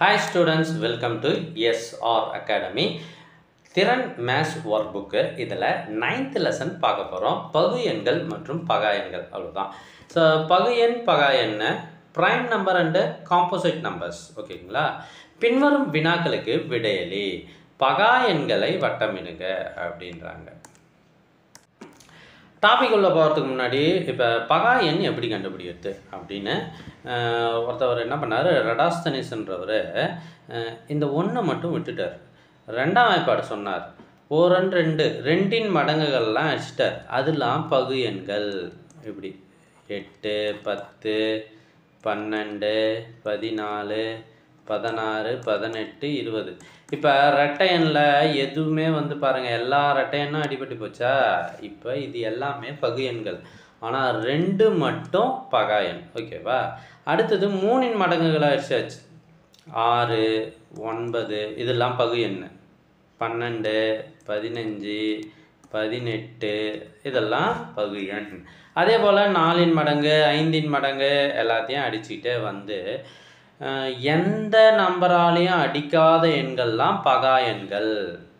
Hi students, welcome to SR Academy. திறன் maths work book இதில் 9th lesson பார்க்க போகிறோம். பகு எண்கள் மற்றும் பகா எண்கள் அவ்வளோதான். ஸோ பகு எண் பகா எண்ணை prime number and composite numbers ஓகேங்களா. பின்வரும் வினாக்களுக்கு விடையளி. பகா எண்களை வட்டமிடுக அப்படின்றாங்க. டாபிக் உள்ள போகிறதுக்கு முன்னாடி இப்போ பகா எண் எப்படி கண்டுபிடிக்கிறது அப்படின்னு ஒருத்தவர் என்ன பண்ணார், ரடாஸ்தனிஸ்ன்றவர் இந்த ஒன்றை மட்டும் விட்டுட்டார். ரெண்டாம் வாய்ப்பாடு சொன்னார். ஓரன் ரெண்டு ரெண்டின் மடங்குகள்லாம் அடிச்சிட்டார். அதெல்லாம் பகு எண்கள். இப்படி 8 10 12 14 16 18 20. இப்போ ரெட்டை எண்ணில் எதுவுமே பாருங்கள், எல்லா ரெட்டை எண்ணும் அடிபட்டு போச்சா. இப்போ இது எல்லாமே பகு எண்கள். ஆனால் 2 மட்டும் பகா எண். ஓகேவா. அடுத்தது 3இன் மடங்குகளை அடிச்சாச்சு. 6 9 இதெல்லாம் பகு எண். 12 15 18 இதெல்லாம் பகு எண். அதே போல் 4இன் மடங்கு 5இன் மடங்கு எல்லாத்தையும் அடிச்சுக்கிட்டே எந்த நம்பராலையும் அடிக்காத எண்கள்லாம் பகா எண்கள்.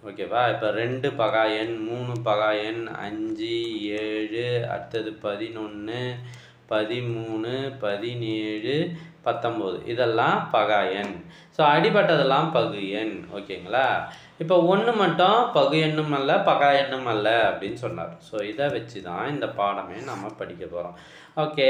ஓகேவா. இப்போ 2 பகா எண், 3 பகா எண், 5 7 அடுத்தது 11 13 17 19 இதெல்லாம் பகா எண். ஸோ அடிபட்டதெல்லாம் பகு எண். ஓகேங்களா. இப்போ 1 மட்டும் பகு எண்ணும் அல்ல பகா எண்ணும் அல்ல அப்படின்னு சொன்னார். ஸோ இதை வச்சு தான் இந்த பாடமே நம்ம படிக்க போகிறோம். ஓகே.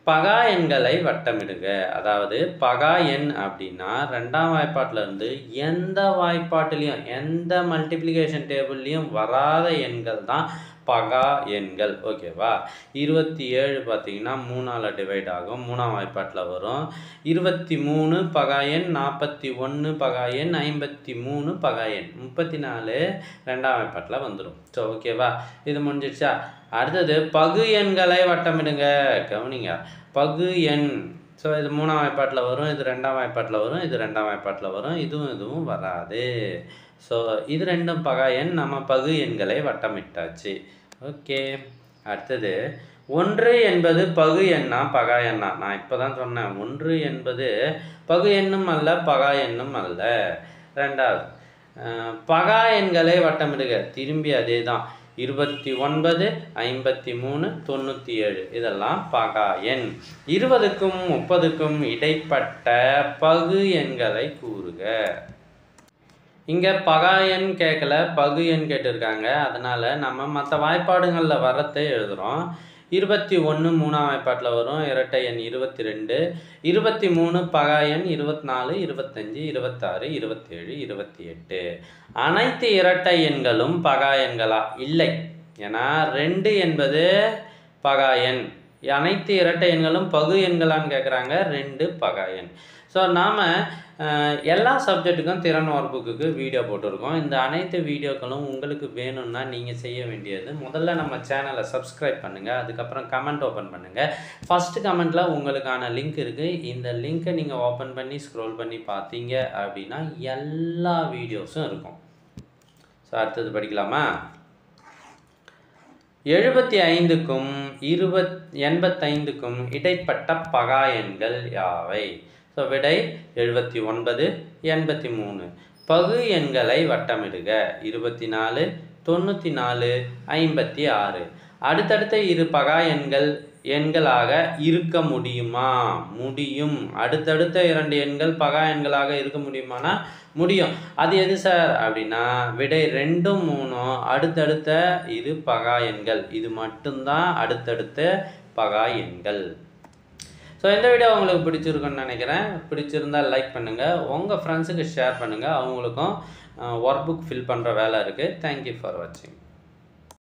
பகா எண்களை வட்டமிடுக. அதாவது பகா எண் அப்படின்னா ரெண்டாம் வாய்ப்பாட்டிலேருந்து எந்த வாய்ப்பாட்டிலையும் எந்த மல்டிப்ளிகேஷன் டேபிள்லையும் வராத எண்கள் தான் பகா எண்கள். ஓகேவா. 27 பார்த்தீங்கன்னா 3ஆல் டிவைட் ஆகும், 3ஆம் வாய்ப்பாட்டில் வரும். 23 பகா எண், 41 பகா எண், 53 பகா எண், 34 ரெண்டாம் வாய்ப்பாட்டில் வந்துடும். ஸோ ஓகேவா. இது முடிஞ்சிடுச்சா. அடுத்தது பகு எண்களை வட்டமிடுங்க. கவனிங்க, பகு எண். ஸோ இது 3ஆம் வாய்ப்பாட்டில் வரும், இது 2ஆம் வாய்ப்பாட்டில் வரும், இது 2ஆம் வாய்ப்பாட்டில் வரும், இதுவும் வராது. ஸோ இது ரெண்டும் பகா எண். நம்ம பகு எண்களை வட்டமிட்டாச்சு. ஓகே. அடுத்தது 1 என்பது பகு எண்ணா பகா எண்ணா. நான் இப்போ தான் சொன்னேன், 1 என்பது பகு எண்ணும் அல்ல பகா எண்ணும் அல்ல. ரெண்டாவது பகா எண்களை வட்டமிடுக. திரும்பி அதே தான். 29 53 97 இதெல்லாம் பகா எண். 20க்கும் 30க்கும் இடைப்பட்ட பகு எண்களை கூறுக. இங்கே பகா எண் கேட்கல, பகு எண் கேட்டிருக்காங்க. அதனால் நம்ம மற்ற வாய்ப்பாடுகளில் வரத்தை எழுதுகிறோம். 21 3ஆம் வாய்ப்பாட்டில் வரும், இரட்டை எண் 22. 23 பகா எண், 24 25 26 27 28. அனைத்து இரட்டை எண்களும் பகா எண்களா? இல்லை. ஏன்னா 2 என்பது பகா எண். அனைத்து இரட்டை எண்களும் பகு எண்களான்னு கேட்குறாங்க. 2 பகா எண். ஸோ நாம் எல்லா சப்ஜெக்ட்டுக்கும் திறன் ஒர்க் புக்குக்கு வீடியோ போட்டிருக்கோம். இந்த அனைத்து வீடியோக்களும் உங்களுக்கு வேணும்னா நீங்கள் செய்ய வேண்டியது, முதல்ல நம்ம சேனலை சப்ஸ்கிரைப் பண்ணுங்கள். அதுக்கப்புறம் கமெண்ட் ஓப்பன் பண்ணுங்கள். ஃபஸ்ட்டு கமெண்ட்டில் உங்களுக்கான லிங்க் இருக்குது. இந்த லிங்க்கை நீங்கள் ஓப்பன் பண்ணி ஸ்க்ரோல் பண்ணி பார்த்தீங்க அப்படின்னா எல்லா வீடியோஸும் இருக்கும். ஸோ அடுத்தது படிக்கலாமா. 75க்கும் 85க்கும் இடைப்பட்ட பகா எண்கள் யாவை? ஸோ விடை 79 83. பகு எண்களை வட்டமிடுக. 24 94 56. அடுத்தடுத்த இரு பகா எண்களாக இருக்க முடியுமா? முடியும். அடுத்தடுத்த 2 எண்கள் பகா எண்களாக இருக்க முடியுமானா முடியும். அது எது சார் அப்படின்னா விடை 2ம் 3ம் அடுத்தடுத்த இரு பகா எண்கள். இது மட்டும்தான் அடுத்தடுத்த பகா எண்கள். ஸோ இந்த வீடியோ உங்களுக்கு பிடிச்சிருக்குன்னு நினைக்கிறேன். பிடிச்சிருந்தால் லைக் பண்ணுங்கள், உங்கள் ஃப்ரெண்ட்ஸுக்கு ஷேர் பண்ணுங்கள். அவங்களுக்கும் ஒர்க் புக் ஃபில் பண்ணுற வேலை இருக்குது. தேங்க்யூ ஃபார் வாட்சிங்.